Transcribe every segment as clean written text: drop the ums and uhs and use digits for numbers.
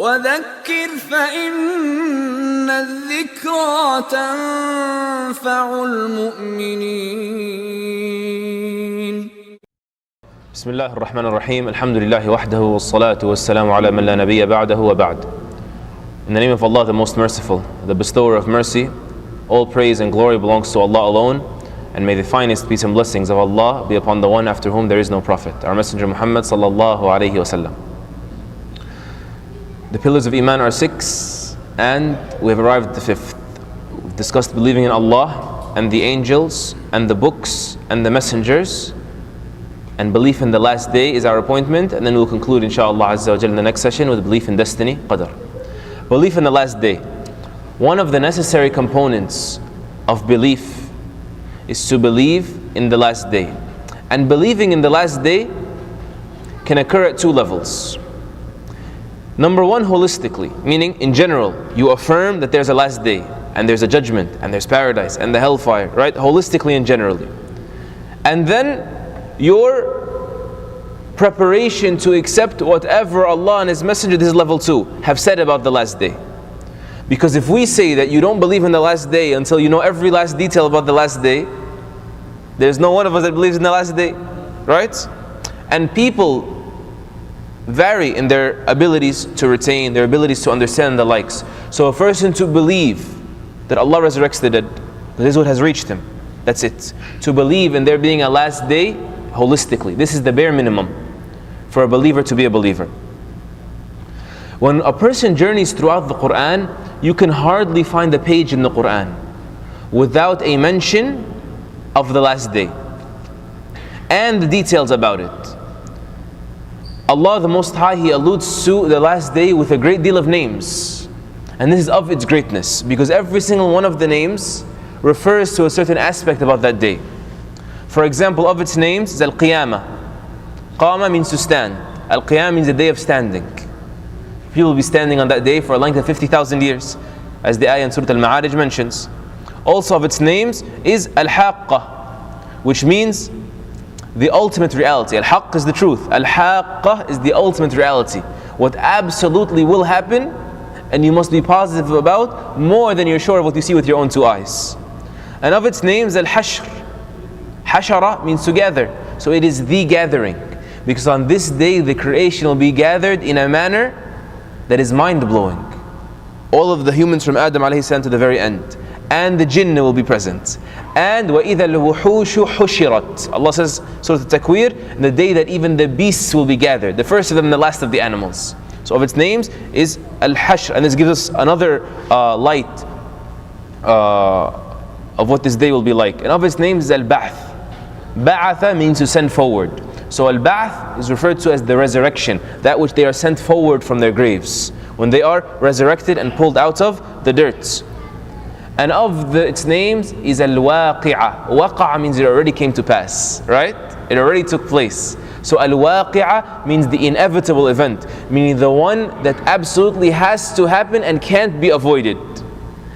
وذكر فإن الذكرى تنفع المؤمنين. بسم الله الرحمن الرحيم. الحمد لله وحده والصلاة والسلام على من لا نبي بعده وبعد. In the name of Allah, the most merciful, the bestower of mercy, all praise and glory belongs to Allah alone, and may the finest peace and blessings of Allah be upon the one after whom there is no prophet, our messenger Muhammad sallallahu alayhi wasallam. The pillars of Iman are 6, and we have arrived at the 5th. We've discussed believing in Allah and the angels and the books and the messengers, and belief in the last day is our appointment, and then we'll conclude inshallah azza wa jalla in the next session with belief in destiny, qadr. Belief in the last day. One of the necessary components of belief is to believe in the last day. And believing in the last day can occur at 2 levels. Number 1, holistically, meaning in general, you affirm that there's a last day, and there's a judgment, and there's paradise, and the hellfire, right? Holistically and generally. And then your preparation to accept whatever Allah and His Messenger, this is level 2, have said about the last day. Because if we say that you don't believe in the last day until you know every last detail about the last day, there's no one of us that believes in the last day, right? And people vary in their abilities to retain, their abilities to understand, and the likes. So a person to believe that Allah resurrects the dead, this is what has reached him, that's it. To believe in there being a last day holistically, this is the bare minimum for a believer to be a believer. When a person journeys throughout the Qur'an, you can hardly find a page in the Qur'an without a mention of the last day and the details about it. Allah the Most High, He alludes to the last day with a great deal of names, and this is of its greatness because every single one of the names refers to a certain aspect about that day. For example, of its names is Al-Qiyamah. Qama means to stand. Al-Qiyamah means the day of standing. People will be standing on that day for a length of 50,000 years, as the ayah in Surah Al-Ma'arij mentions. Also of its names is Al-Haqqah, which means the ultimate reality. Al-Haqq is the truth. Al-Haqqah is the ultimate reality. What absolutely will happen, and you must be positive about more than you're sure of what you see with your own 2 eyes. And of its names, Al-Hashr. Hashara means to gather. So it is the gathering. Because on this day, the creation will be gathered in a manner that is mind-blowing. All of the humans from Adam alayhi salam to the very end. And the jinn will be present. And وَإِذَا الْوُحُوشُ حُشِرَتْ. Allah says, Surah Al-Takwir, the day that even the beasts will be gathered. The first of them and the last of the animals. So of its names is Al-Hashr. And this gives us another light of what this day will be like. And of its names is Al-Ba'th. Ba'atha means to send forward. So Al-Ba'th is referred to as the resurrection, that which they are sent forward from their graves, when they are resurrected and pulled out of the dirt. And of its names is Al-Waqi'ah. Waqa'a means it already came to pass, right? It already took place. So Al-Waqi'ah means the inevitable event, meaning the one that absolutely has to happen and can't be avoided.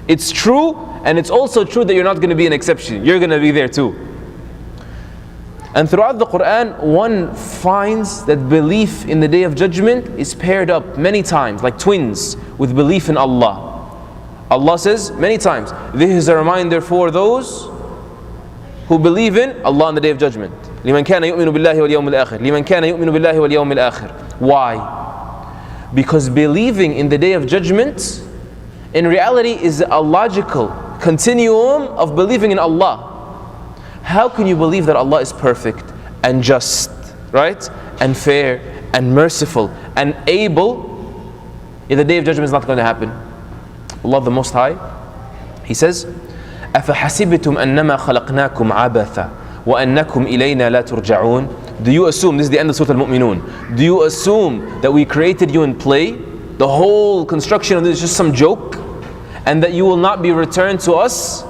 It's true, and it's also true that you're not going to be an exception. You're going to be there too. And throughout the Qur'an, one finds that belief in the Day of Judgment is paired up many times, like twins, with belief in Allah. Allah says many times, this is a reminder for those who believe in Allah on the Day of Judgment. لِمَنْ كَانَ يُؤْمِنُ بِاللَّهِ وَالْيَوْمِ الْآخِرِ لِمَنْ كَانَ يُؤْمِنُ بِاللَّهِ وَالْيَوْمِ الْآخِرِ. Why? Because believing in the Day of Judgment in reality is a logical continuum of believing in Allah. How can you believe that Allah is perfect and just, right? And fair and merciful and able if the Day of Judgment is not going to happen? Allah the Most High, He says, أَفَحَسِبْتُمْ أَنَّمَا خَلَقْنَاكُمْ عَبَثًا وَأَنَّكُمْ إِلَيْنَا لَا تُرْجَعُونَ. Do you assume, this is the end of Surah Al-Mu'minun, do you assume that we created you in play? The whole construction of this is just some joke? And that you will not be returned to us?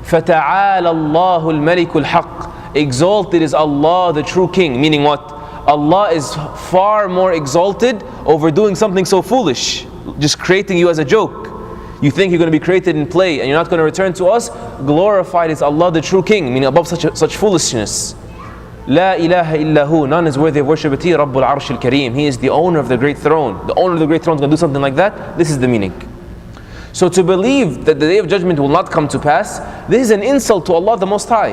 فَتَعَالَى اللَّهُ الْمَلِكُ الْحَقِّ. Exalted is Allah, the true King. Meaning what? Allah is far more exalted over doing something so foolish, just creating you as a joke. You think you're going to be created in play and you're not going to return to us? Glorified is Allah, the true King, meaning above such foolishness. La ilaha illahu, none is worthy of worship but He, Rabbul Arsh al-Kareem. He is the owner of the great throne. The owner of the great throne is going to do something like that. This is the meaning. So to believe that the day of judgment will not come to pass, this is an insult to Allah the Most High.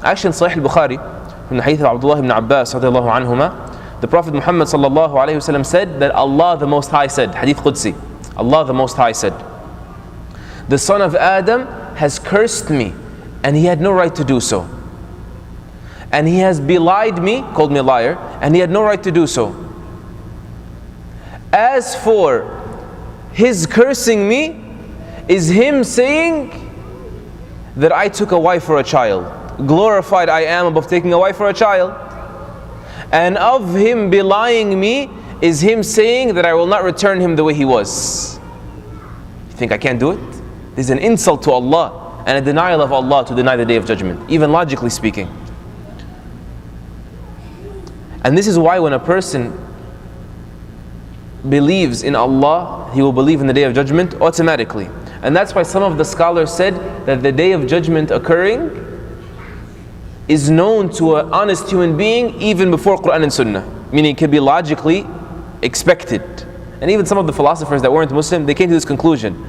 Actually in Sahih al-Bukhari, from the hadith of Abdullah ibn Abbas radiallahu anhuma, the Prophet Muhammad sallallahu alayhi wasallam said that Allah the Most High said, hadith Qudsi, Allah the Most High said, the son of Adam has cursed me and he had no right to do so. And he has belied me, called me a liar, and he had no right to do so. As for his cursing me, is him saying that I took a wife or a child. Glorified I am above taking a wife or a child. And of him belying me is him saying that I will not return him the way he was. You think I can't do it? This is an insult to Allah and a denial of Allah to deny the day of judgment, even logically speaking. And this is why when a person believes in Allah, he will believe in the day of judgment automatically. And that's why some of the scholars said that the day of judgment occurring is known to an honest human being even before Qur'an and Sunnah. Meaning it can be logically expected. And even some of the philosophers that weren't Muslim, they came to this conclusion.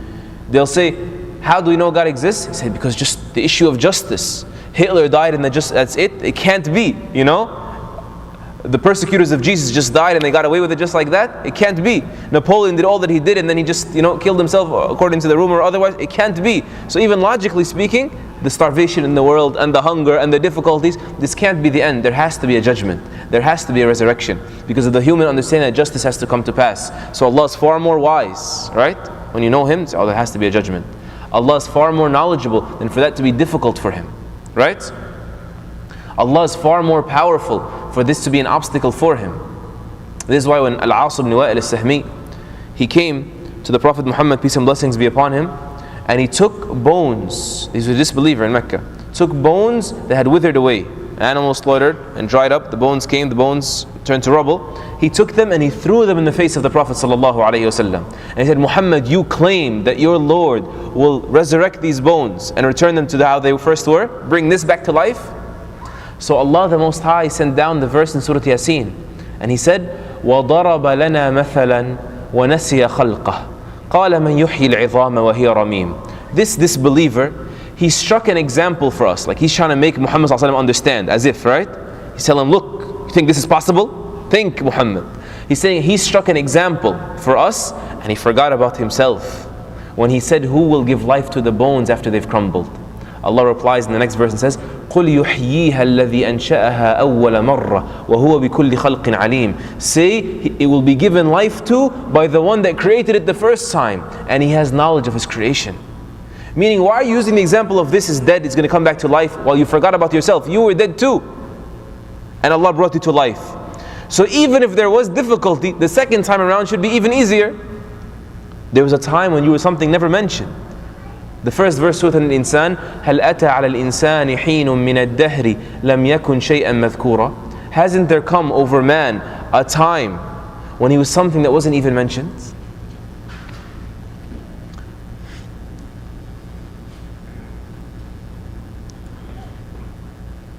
They'll say, how do we know God exists? He said, because just the issue of justice. Hitler died and that's it. It can't be, you know. The persecutors of Jesus just died and they got away with it just like that. It can't be. Napoleon did all that he did and then he just, killed himself according to the rumor. Otherwise, it can't be. So even logically speaking, the starvation in the world and the hunger and the difficulties, this can't be the end. There has to be a judgment. There has to be a resurrection because of the human understanding that justice has to come to pass. So Allah is far more wise, right? When you know Him, oh, there has to be a judgment. Allah is far more knowledgeable than for that to be difficult for Him, right? Allah is far more powerful for this to be an obstacle for Him. This is why when Al-As ibn Wa'il al-Sahmi, he came to the Prophet Muhammad, peace and blessings be upon him, and he took bones. He's a disbeliever in Mecca. Took bones that had withered away. Animals slaughtered and dried up. The bones came, the bones turned to rubble. He took them and he threw them in the face of the Prophet sallallahu alaihi wasallam. And he said, Muhammad, you claim that your Lord will resurrect these bones and return them to how they first were? Bring this back to life? So Allah the Most High sent down the verse in Surah Yasin. And He said, وَضَرَبَ لَنَا مَثَلًا وَنَسِيَ خَلْقَهُ قَالَ مَنْ يُحْيِي الْعِظَامَ وَهِيَ رَمِيمٌ. This disbeliever, he struck an example for us. Like he's trying to make Muhammad understand, as if, right? He's telling him, look, you think this is possible? Think, Muhammad. He's saying he struck an example for us and he forgot about himself when he said, who will give life to the bones after they've crumbled? Allah replies in the next verse and says, قُلْ يُحْيِيهَا الَّذِي أَنْشَأَهَا أَوَّلَ مَرَّةٍ وَهُوَ بِكُلِّ خَلْقٍ عَلِيمٍ. Say, it will be given life to by the one that created it the first time, and He has knowledge of His creation. Meaning, why are you using the example of this is dead, it's going to come back to life, while you forgot about yourself? You were dead too, and Allah brought you to life. So even if there was difficulty, the second time around should be even easier. There was a time when you were something never mentioned. The first verse, Surah Al-Insan, هَلْ أَتَى عَلَى الْإِنسَانِ حِينٌ مِّنَ الدَّهْرِ لَمْ يَكُنْ شَيْئًا مَذْكُورًا. Hasn't there come over man a time when he was something that wasn't even mentioned?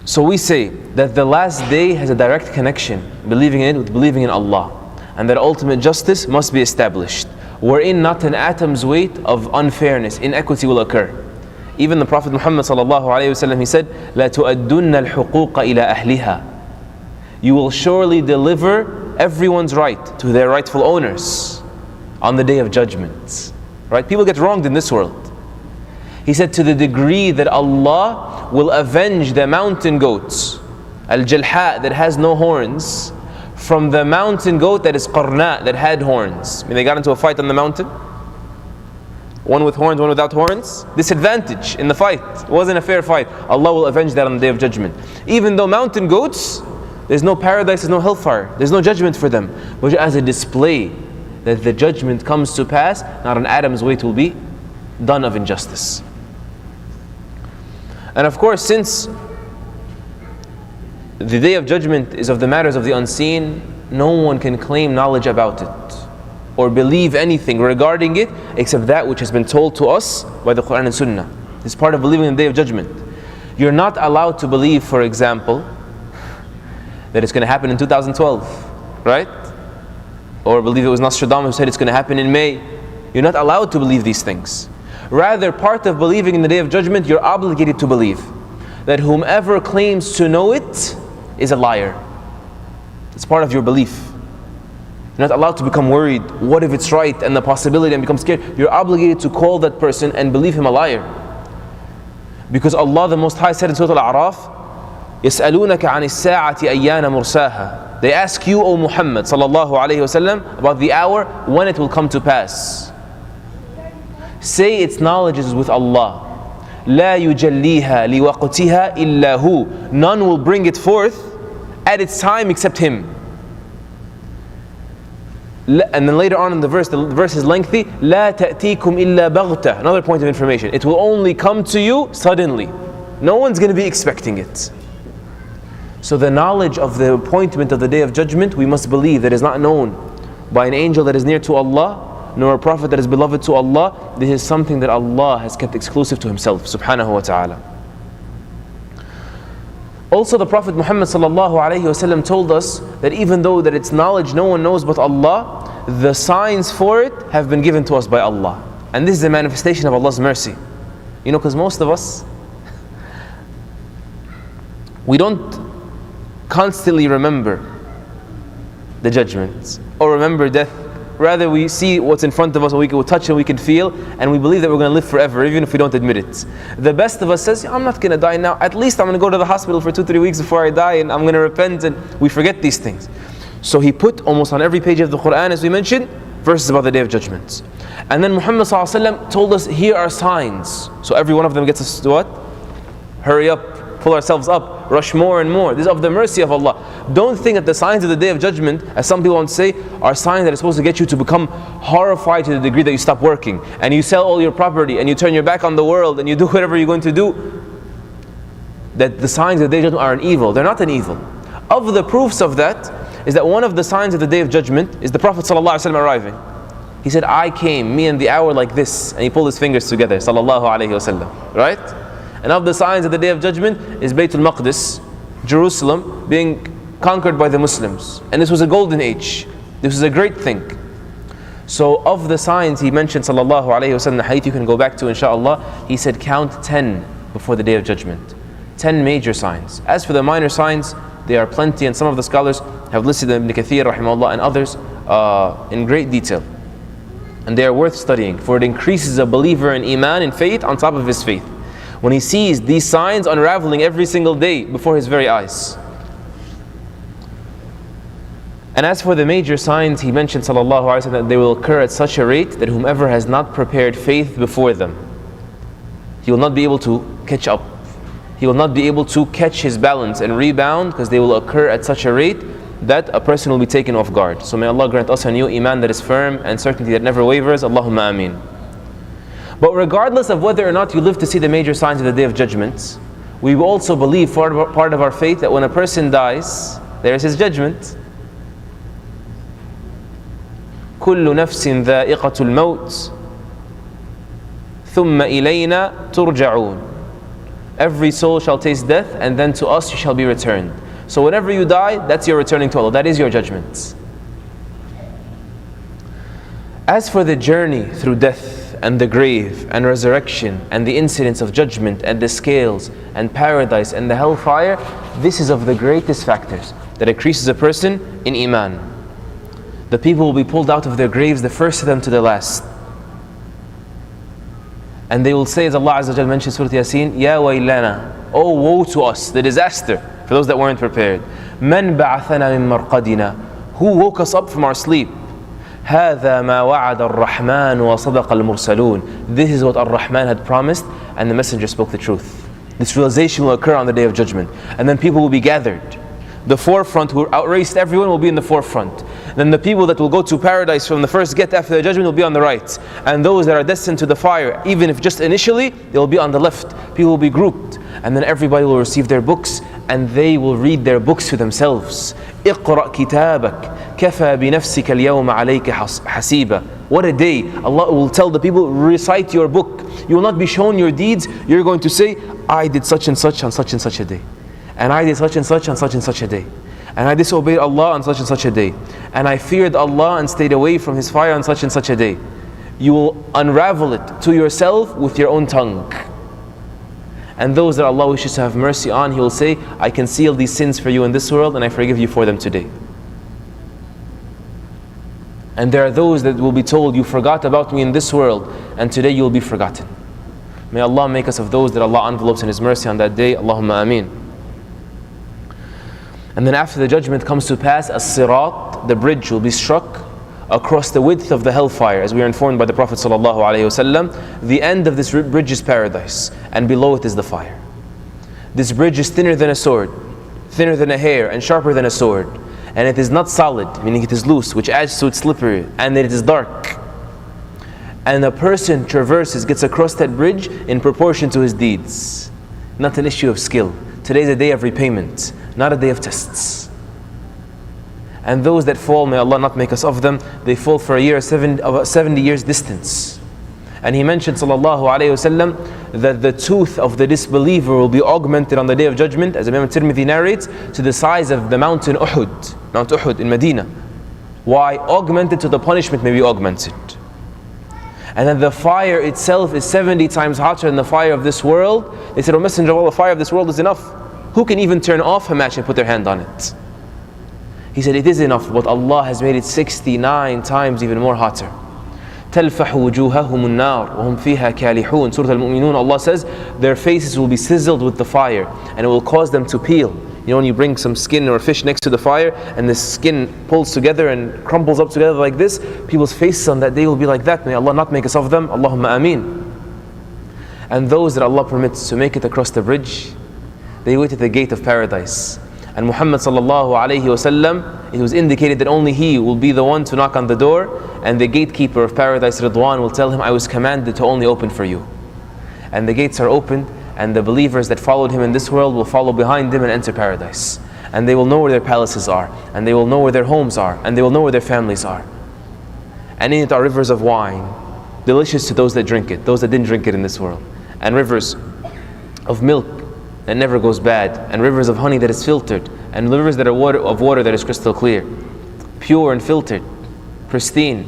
So we say that the last day has a direct connection, believing in it, with believing in Allah, and that ultimate justice must be established, wherein not an atom's weight of unfairness, inequity will occur. Even the Prophet Muhammad sallallahu alaihi wasallam, he said, "La tu'addunna al-huquqa ila ahliha." You will surely deliver everyone's right to their rightful owners on the day of judgment. Right? People get wronged in this world. He said, to the degree that Allah will avenge the mountain goats, al-jalha, that has no horns, from the mountain goat that is qarna, that had horns. I mean, they got into a fight on the mountain, one with horns, one without horns. Disadvantage in the fight. It wasn't a fair fight. Allah will avenge that on the day of judgment. Even though mountain goats, there's no paradise, there's no hellfire, there's no judgment for them, but as a display that the judgment comes to pass, not an atom's weight will be done of injustice. And of course, since the day of judgment is of the matters of the unseen, no one can claim knowledge about it or believe anything regarding it except that which has been told to us by the Qur'an and Sunnah. It's part of believing in the day of judgment. You're not allowed to believe, for example, that it's going to happen in 2012, right? Or believe it was Nostradamus who said it's going to happen in May. You're not allowed to believe these things. Rather, part of believing in the Day of Judgment, you're obligated to believe that whomever claims to know it is a liar. It's part of your belief. You're not allowed to become worried. What if it's right? And the possibility, and become scared. You're obligated to call that person and believe him a liar. Because Allah the Most High said in Surah Al-A'raf, يَسْأَلُونَكَ عَنِ السَّاعَةِ أَيَّانَ مُرْسَاهَا. They ask you, O Muhammad sallallahu alayhi wasallam, about the hour when it will come to pass. Say its knowledge is with Allah. لا يجليها لوقتها إلا هو. None will bring it forth at its time except Him. And then later on in the verse is lengthy. لا تأتيكم إلا بغتة. Another point of information. It will only come to you suddenly. No one's going to be expecting it. So the knowledge of the appointment of the Day of Judgment, we must believe that is not known by an angel that is near to Allah, nor a prophet that is beloved to Allah. This is something that Allah has kept exclusive to Himself, subhanahu wa ta'ala. Also, the Prophet Muhammad sallallahu alayhi wasallam told us that even though that it's knowledge no one knows but Allah, the signs for it have been given to us by Allah. And this is a manifestation of Allah's mercy. You know, because most of us, we don't constantly remember the judgments or remember death. Rather, we see what's in front of us and we can touch and we can feel, and we believe that we're going to live forever even if we don't admit it. The best of us says, I'm not going to die now. At least I'm going to go to the hospital for 2-3 weeks before I die, and I'm going to repent, and we forget these things. So he put almost on every page of the Qur'an, as we mentioned, verses about the Day of Judgment. And then Muhammad told us, here are signs. So every one of them gets us to what? Hurry up, pull ourselves up, rush more and more. This is of the mercy of Allah. Don't think that the signs of the Day of Judgment, as some people want to say, are signs that are supposed to get you to become horrified to the degree that you stop working and you sell all your property and you turn your back on the world and you do whatever you're going to do. That the signs of the Day of Judgment are an evil. They're not an evil. Of the proofs of that is that one of the signs of the Day of Judgment is the Prophet ﷺ arriving. He said, I came, me and the hour like this, and he pulled his fingers together, sallallahu alayhi wasallam. Right? And of the signs of the Day of Judgment is Baytul Maqdis, Jerusalem, being conquered by the Muslims. And this was a golden age. This was a great thing. So of the signs he mentioned, sallallahu alayhi wasallam, the hadith you can go back to inshaAllah, he said count 10 before the Day of Judgment. 10 major signs. As for the minor signs, there are plenty, and some of the scholars have listed them, Ibn Kathir rahimahullah and others, in great detail. And they are worth studying, for it increases a believer in iman, in faith, on top of his faith, when he sees these signs unraveling every single day before his very eyes. And as for the major signs, he mentioned sallallahu alaihi wasallam that they will occur at such a rate that whomever has not prepared faith before them, he will not be able to catch up. He will not be able to catch his balance and rebound, because they will occur at such a rate that a person will be taken off guard. So may Allah grant us a new iman that is firm and certainty that never wavers. Allahumma ameen. But regardless of whether or not you live to see the major signs of the Day of Judgment, we also believe, part of our faith, that when a person dies, there is his judgment. كل نفس ذائقة الموت ثم إلينا ترجعون. Every soul shall taste death, and then to us you shall be returned. So whenever you die, that's your returning to Allah. That is your judgment. As for the journey through death and the grave and resurrection and the incidents of judgment and the scales and paradise and the hellfire, this is of the greatest factors that increases a person in iman. The people will be pulled out of their graves, the first of them to the last. And they will say, as Allah Azza wa Jal mentions Surah Yasin, Ya waylana, oh woe to us, the disaster for those that weren't prepared. Man ba'athana min marqadina, who woke us up from our sleep? هذا ما وعد الرحمن وصدق المرسلون. This is what Ar-Rahman had promised, and the Messenger spoke the truth. This realization will occur on the Day of Judgment, and then people will be gathered. The forefront who outraced everyone will be in the forefront. Then the people that will go to paradise from the first get after the judgment will be on the right. And those that are destined to the fire, even if just initially, they will be on the left. People will be grouped. And then everybody will receive their books, and they will read their books to themselves. اقرأ كتابك كفى بنفسك اليوم عليك حسيبا. What a day. Allah will tell the people, recite your book. You will not be shown your deeds. You're going to say, I did such and such on such and such a day. And I did such and such on such and such a day. And I disobeyed Allah on such and such a day. And I feared Allah and stayed away from His fire on such and such a day. You will unravel it to yourself with your own tongue. And those that Allah wishes to have mercy on, He will say, I conceal these sins for you in this world and I forgive you for them today. And there are those that will be told, you forgot about me in this world and today you will be forgotten. May Allah make us of those that Allah envelopes in His mercy on that day. Allahumma ameen. And then after the judgment comes to pass, as-sirat, the bridge will be struck across the width of the hellfire, as we are informed by the Prophet ﷺ. The end of this bridge is paradise, and below it is the fire. This bridge is thinner than a sword, thinner than a hair, and sharper than a sword. And it is not solid, meaning it is loose, which adds to its slippery, and it is dark. And a person traverses, gets across that bridge in proportion to his deeds. Not an issue of skill. Today is a day of repayment, not a day of tests. And those that fall, may Allah not make us of them, they fall for a year, 70 years distance. And he mentioned, sallallahu alayhi wasallam, that the tooth of the disbeliever will be augmented on the day of judgment, as Imam Tirmidhi narrates, to the size of the mountain Uhud, Mount Uhud in Medina. Why? Augmented to the punishment may be augmented. And then the fire itself is 70 times hotter than the fire of this world. They said, O Messenger of Allah, the fire of this world is enough. Who can even turn off a match and put their hand on it? He said, it is enough, but Allah has made it 69 times even more hotter. تَلْفَحُ وُجُوهَهُمُ النَّارُ وَهُمْ فِيهَا كَالِحُونَ. Surah Al-Mu'minun, Allah says, their faces will be sizzled with the fire, and it will cause them to peel. You know when you bring some skin or fish next to the fire, and the skin pulls together and crumbles up together like this, people's faces on that day will be like that. May Allah not make us of them. Allahumma ameen. And those that Allah permits to make it across the bridge, they wait at the gate of paradise. And Muhammad sallallahu alayhi wasallam, it was indicated that only he will be the one to knock on the door, and the gatekeeper of paradise, Ridwan, will tell him, I was commanded to only open for you. And the gates are opened, and the believers that followed him in this world will follow behind him and enter paradise. And they will know where their palaces are, and they will know where their homes are, and they will know where their families are. And in it are rivers of wine, delicious to those that drink it, those that didn't drink it in this world. And rivers of milk that never goes bad, and rivers of honey that is filtered, and rivers that are of water that is crystal clear, pure and filtered, pristine.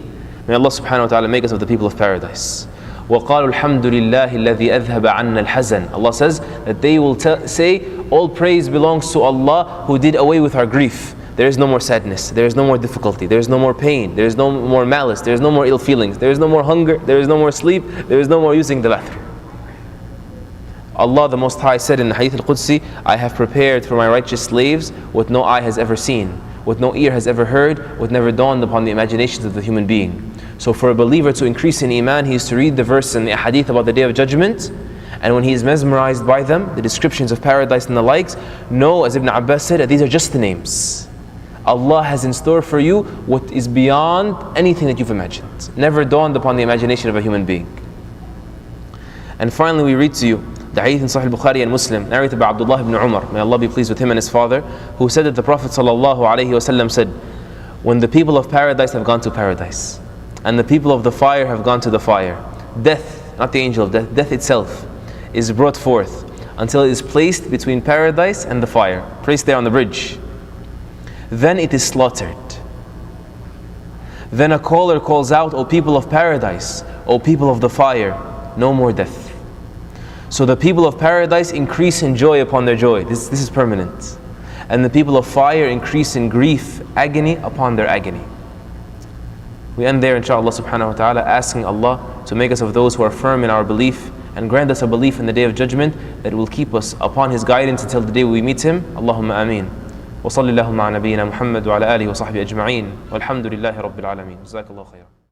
May Allah subhanahu wa ta'ala make us of the people of paradise. وَقَالُوا الْحَمْدُ لِلَّهِ الَّذِي أَذْهَبَ عَنَّا الْحَزَنَ. Allah says that they will say, all praise belongs to Allah who did away with our grief. There is no more sadness, there is no more difficulty, there is no more pain, there is no more malice, there is no more ill feelings, there is no more hunger, there is no more sleep, there is no more using the bathroom. Allah the Most High said in the Hadith al-Qudsi, I have prepared for my righteous slaves what no eye has ever seen, what no ear has ever heard, what never dawned upon the imaginations of the human being. So for a believer to increase in Iman, he is to read the verse in the Hadith about the Day of Judgment, and when he is mesmerized by them, the descriptions of paradise and the likes, know, as Ibn Abbas said, that these are just the names. Allah has in store for you what is beyond anything that you've imagined, never dawned upon the imagination of a human being. And finally we read to you the hadith in Sahih Bukhari and Muslim, narrated by Abdullah ibn Umar, may Allah be pleased with him and his father, who said that the Prophet ﷺ said, when the people of paradise have gone to paradise, and the people of the fire have gone to the fire, death, not the angel of death, death itself is brought forth until it is placed between paradise and the fire, placed there on the bridge. Then it is slaughtered. Then a caller calls out, O people of paradise, O people of the fire, no more death. So the people of paradise increase in joy upon their joy. This is permanent. And the people of fire increase in grief, agony upon their agony. We end there, inshaAllah subhanahu wa ta'ala, asking Allah to make us of those who are firm in our belief and grant us a belief in the Day of Judgment that will keep us upon His guidance until the day we meet Him. Allahumma ameen. وصلى اللهم على نبينا محمد وعلى آله وصحبه أجمعين والحمد لله رب العالمين. جزاك الله خيرا.